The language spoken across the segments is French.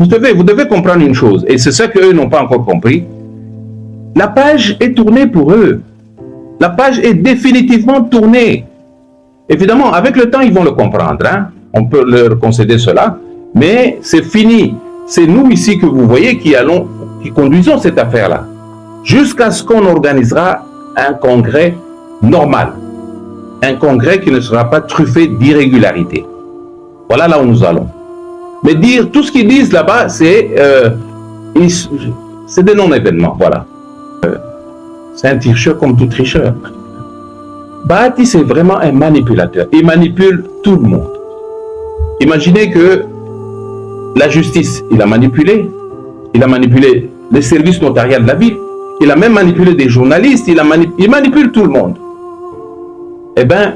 vous devez comprendre une chose, et c'est ça qu'eux n'ont pas encore compris. La page est tournée pour eux. La page est définitivement tournée. Évidemment, avec le temps, ils vont le comprendre. Hein? On peut leur concéder cela. Mais c'est fini. C'est nous ici que vous voyez qui conduisons cette affaire-là. Jusqu'à ce qu'on organisera un congrès normal. Un congrès qui ne sera pas truffé d'irrégularités. Voilà là où nous allons. Mais dire, tout ce qu'ils disent là-bas, c'est des non-événements. Voilà. C'est un tricheur comme tout tricheur. Bahati, c'est vraiment un manipulateur. Il manipule tout le monde. Imaginez que la justice, il a manipulé les services notariaux de la ville, il a même manipulé des journalistes, il manipule tout le monde. Eh bien,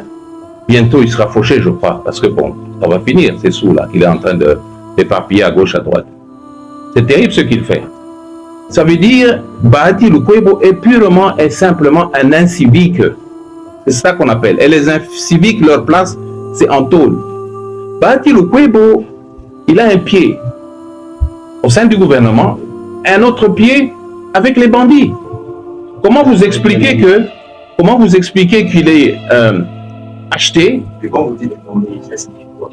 bientôt il sera fauché, je crois, parce que bon, ça va finir, ces sous-là qu'il est en train d'éparpiller à gauche, à droite. C'est terrible ce qu'il fait. Ça veut dire, Bahati Lukwebo est purement et simplement un incivique. C'est ça qu'on appelle. Et les inciviques, leur place, c'est en tôle. Bahati Lukwebo, il a un pied au sein du gouvernement, un autre pied avec les bandits. Comment vous expliquez qu'il est acheté? Et quand vous dites les bandits, ça signifie quoi?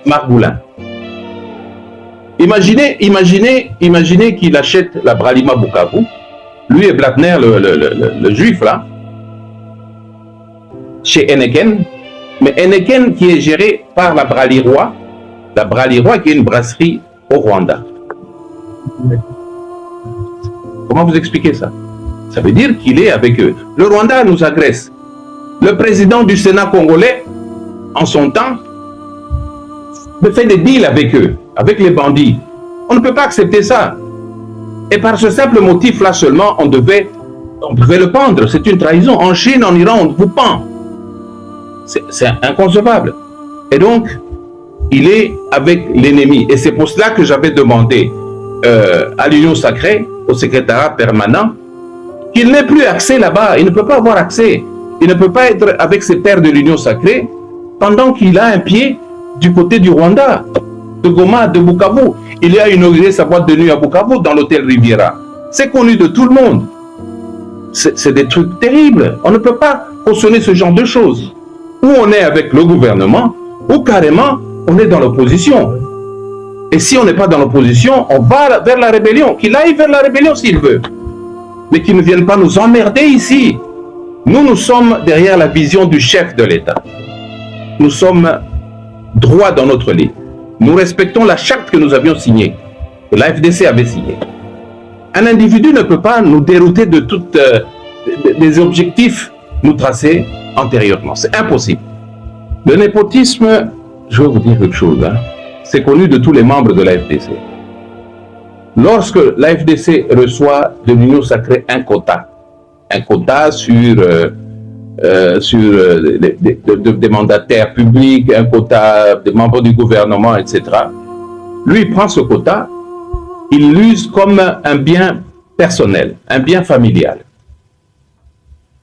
Marc Boulin. Imaginez qu'il achète la Bralima Bukavu, lui et Blattner, le juif là, chez Heineken, mais Heineken qui est géré par la Bralirois qui est une brasserie au Rwanda. Comment vous expliquez ça? Ça veut dire qu'il est avec eux. Le Rwanda nous agresse. Le président du Sénat congolais, en son temps, fait des deals avec eux, avec les bandits. On ne peut pas accepter ça. Et par ce simple motif-là seulement, on devait le pendre. C'est une trahison. En Chine, en Iran, on vous pend. C'est inconcevable. Et donc, il est avec l'ennemi. Et c'est pour cela que j'avais demandé à l'Union sacrée, au secrétariat permanent, qu'il n'ait plus accès là-bas. Il ne peut pas avoir accès. Il ne peut pas être avec ses terres de l'Union sacrée pendant qu'il a un pied du côté du Rwanda, de Goma, de Bukavu. Il a inauguré sa boîte de nuit à Bukavu dans l'hôtel Riviera. C'est connu de tout le monde. C'est des trucs terribles. On ne peut pas cautionner ce genre de choses. Ou on est avec le gouvernement, ou carrément on est dans l'opposition. Et si on n'est pas dans l'opposition, on va vers la rébellion. Qu'il aille vers la rébellion s'il veut. Mais qu'il ne vienne pas nous emmerder ici. Nous sommes derrière la vision du chef de l'État. Nous sommes droits dans notre lit. Nous respectons la charte que nous avions signée, que la FDC avait signée. Un individu ne peut pas nous dérouter de toutes des objectifs nous tracés antérieurement. C'est impossible. Le népotisme, je vais vous dire quelque chose, hein. C'est connu de tous les membres de la FDC. Lorsque la FDC reçoit de l'Union sacrée un quota sur des mandataires publics, un quota des membres du gouvernement, etc. Lui, il prend ce quota, il l'use comme un bien personnel, un bien familial.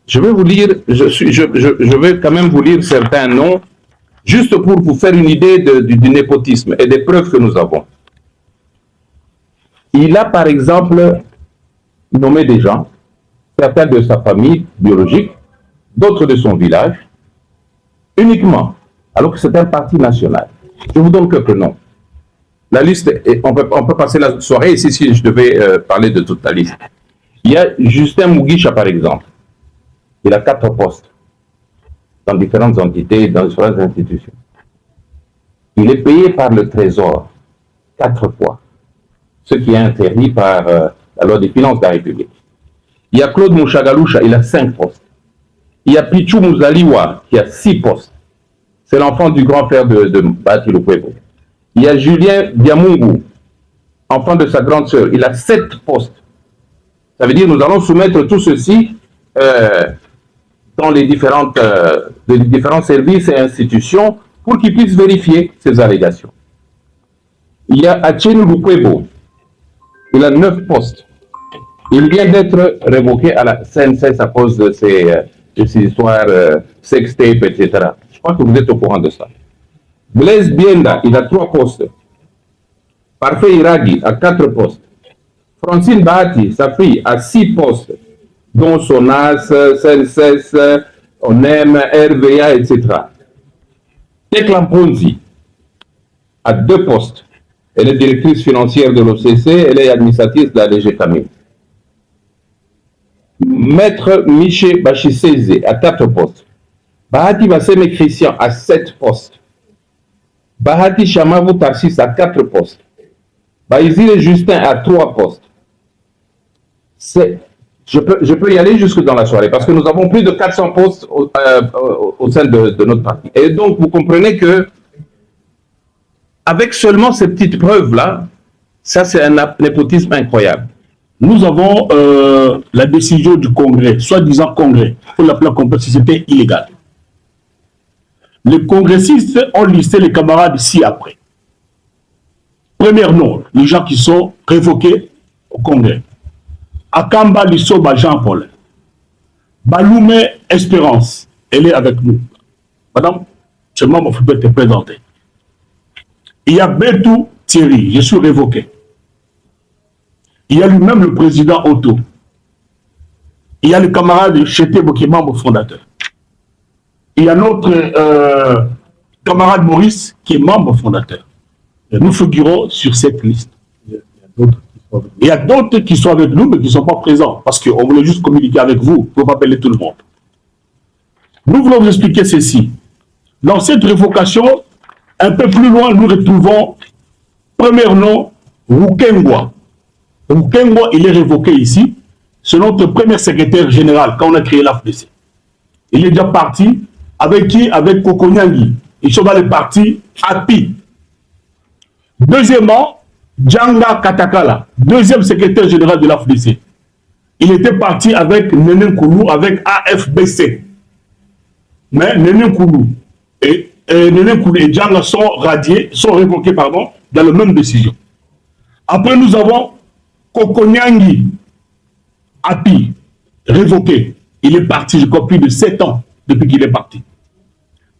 Je vais vous lire, je vais quand même vous lire certains noms, juste pour vous faire une idée du népotisme et des preuves que nous avons. Il a par exemple nommé des gens, certains de sa famille biologique, d'autres de son village, uniquement, alors que c'est un parti national. Je vous donne quelques noms. La liste, on peut passer la soirée ici si je devais parler de toute la liste. Il y a Justin Mugisha, par exemple. Il a 4 postes dans différentes entités, dans différentes institutions. Il est payé par le Trésor 4 fois, ce qui est interdit par la loi des finances de la République. Il y a Claude Mouchagaloucha, il a 5 postes. Il y a Pichou Mouzaliwa, qui a 6 postes. C'est l'enfant du grand frère de Bahati Lukwebo. Il y a Julien Diamungu, enfant de sa grande sœur. Il a 7 postes. Ça veut dire que nous allons soumettre tout ceci dans les différents services et institutions pour qu'ils puissent vérifier ces allégations. Il y a Achenu Lukwebo. Il a 9 postes. Il vient d'être révoqué à la CNCS à cause de ces histoires sextape, etc. Je crois que vous êtes au courant de ça. Blaise Bienda, il a 3 postes. Parfait Iragi à 4 postes. Francine Bahati, sa fille, à 6 postes, dont SONAS, CNSS, ONEM, RVA, etc. Tekla Mponzi, à 2 postes. Elle est directrice financière de l'OCC, elle est administratrice de la DGCAMI. Maître Miché Bachisese, à 4 postes. Bahati Basseme Christian, à 7 postes. Bahati Chamavou Tarsis, à 4 postes. Baïzile Justin, à 3 postes. Je peux y aller jusque dans la soirée parce que nous avons plus de 400 postes au sein de notre parti. Et donc, vous comprenez que avec seulement ces petites preuves-là, ça, c'est un népotisme incroyable. Nous avons la décision du Congrès, soi-disant Congrès, pour l'appeler complexe, c'était illégal. Les congressistes ont listé les camarades ci-après. Premier nom, les gens qui sont révoqués au Congrès. Akamba Lissoba Jean-Paul. Baloumé Espérance, elle est avec nous. Madame, seulement vous pouvez te présenter. Il y a Betou Thierry, je suis révoqué. Il y a lui-même le président Otto. Il y a le camarade Chétébo qui est membre fondateur. Il y a notre camarade Maurice qui est membre fondateur. Et nous figurons sur cette liste. Il y a d'autres qui sont avec nous mais qui ne sont pas présents parce qu'on voulait juste communiquer avec vous pour ne pas appeler tout le monde. Nous voulons vous expliquer ceci. Dans cette révocation, un peu plus loin, nous retrouvons premier nom, Rukengwa. Rukengwa, il est révoqué ici. C'est notre premier secrétaire général quand on a créé l'AFDC. Il est déjà parti. Avec qui? Avec Kokonyangi. Ils sont dans le parti API. Deuxièmement, Djanga Katakala, deuxième secrétaire général de l'AFDC. Il était parti avec Néné Koulou, avec AFBC. Mais Néné Koulou et Djanga sont radiés, sont révoqués, pardon, dans la même décision. Après, nous avons Kokonyangi, API, révoqué. Il est parti, je crois, plus de 7 ans depuis qu'il est parti.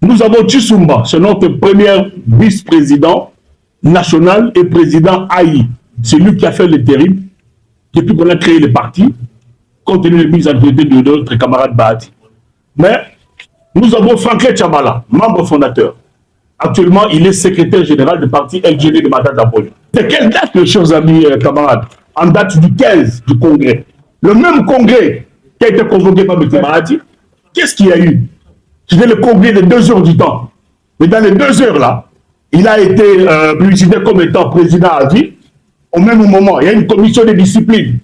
Nous avons Tchissumba, c'est notre premier vice-président national et président AI. C'est lui qui a fait le terrible depuis qu'on a créé le parti, compte tenu des mises en autorité de notre camarade Bahati. Mais nous avons Franklin Tchabala, membre fondateur. Actuellement, il est secrétaire général du parti LGD de Matata d'Apollo. C'est quelle date, mes chers amis camarades? En date du 15 du congrès. Le même congrès qui a été convoqué par M. Bahati, qu'est-ce qu'il y a eu? C'était le congrès de 2 heures du temps. Mais dans les 2 heures là, il a été publicité comme étant président à vie. Au même moment, il y a une commission de discipline